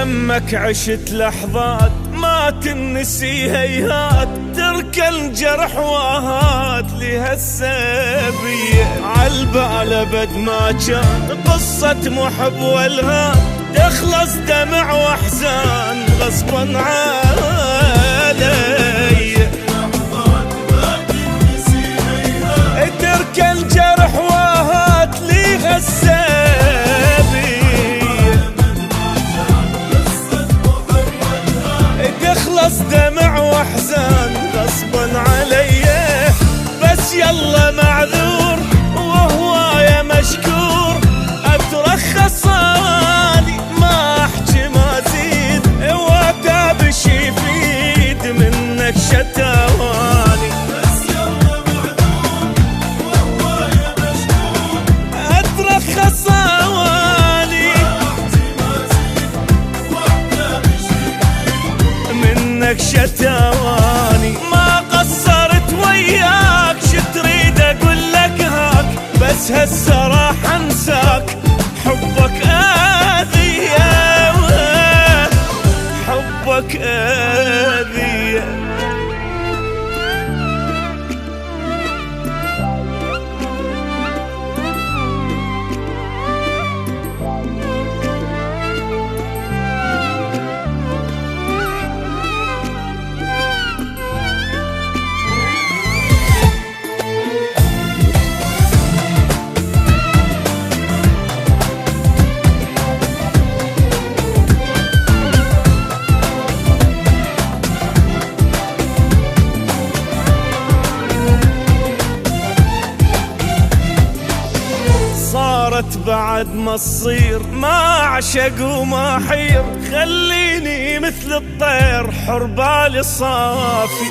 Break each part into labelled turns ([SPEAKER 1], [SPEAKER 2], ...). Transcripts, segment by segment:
[SPEAKER 1] يمك عشت لحظات ما تنسي هيهات، تركى الجرح واهات لهالسبية. عالبال ابد ما كان قصة محب والهام، تخلص دمع واحزان غصبا علي. تركى الجرح واهات لهالسبية، تخلص دمع واحزان غصبا علي. بس يلا معذور وهوايا مشكور، اترخص اني ما احكي ما زيد، واتابش يفيد منك شتواني. بس يلا معذور وهوايا مشكور، اترخص اني ما احكي ما زيد، واتابش يفيد منك شتواني. ما قصرت وياك شتريد اقول لك هاك، بس هسه راح انساك. حبك اذية حبك اذية. بعد ما تصير ما اعشق وما حير، خليني مثل الطير حر بالي صافي.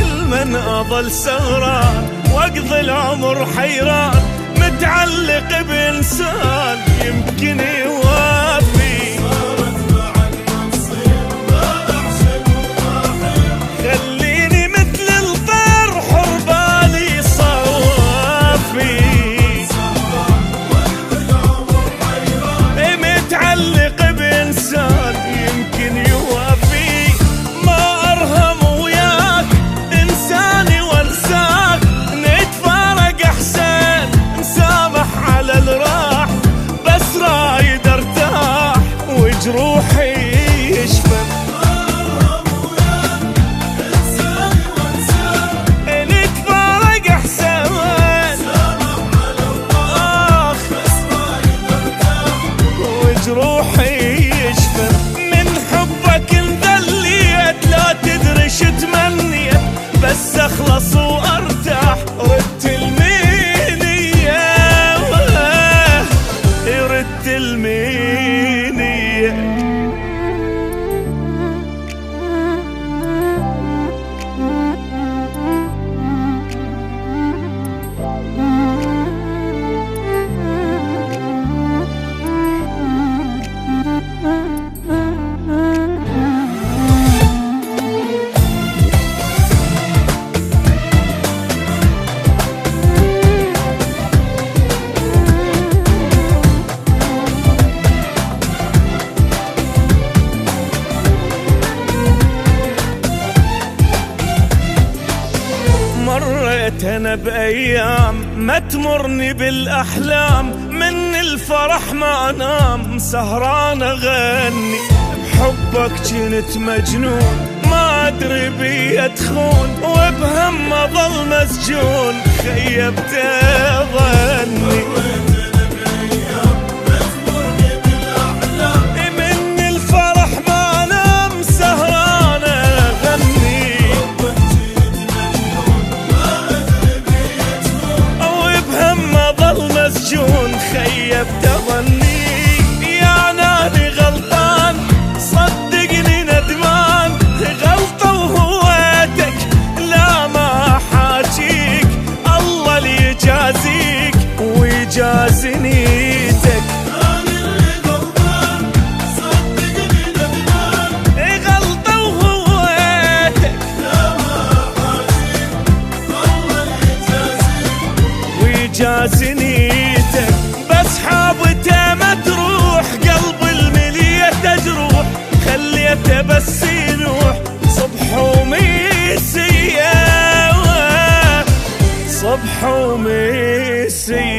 [SPEAKER 1] المن اظل سهران واقضي العمر حيران، متعلق بانسان يمكن يوافي. صارت بعد ما تصير ما اعشق وما حير، خليني مثل الطير حر بالي صافي. متعلق بإنسان يمكن يوافي. ما أرهم وياك إنساني وانساك، نتفارق أحسن نسامح على الراح. بس رايد ارتاح وجروحي يشفى. ما أرهم وياك إنساني وانساك، نتفارق أحسن نسامح على الراح. بس رايد ارتاح وجروحي يشفى. من حبك انذليت لا تدري شو تمنيت، بس اخلص وارتاح. ردت المنية ردت المنية. مريت انا بايام ما تمرني بالاحلام، من الفرح ما انام سهران اغني. بحبك جنت مجنون ما ادري بي ادخون، وبهم اظل مسجون خيبت ظني. من الفرح ما انام سهران اغني، مسجون خيبت ظني. يا نادي غلطان صدقني ندمان، غلطة وهويتك لا ما حاجيك. الله اللي يجازيك ويجازي نيتك. أنا اللي غلطان صدقني ندمان، غلطة وهويتك لا ما حاجيك. الله اللي يجازيك ويجازي نيتك. بس حابته ما تروح قلب الملية تجروح، ليته بس يروح صبح ومسية، صبح ومسية.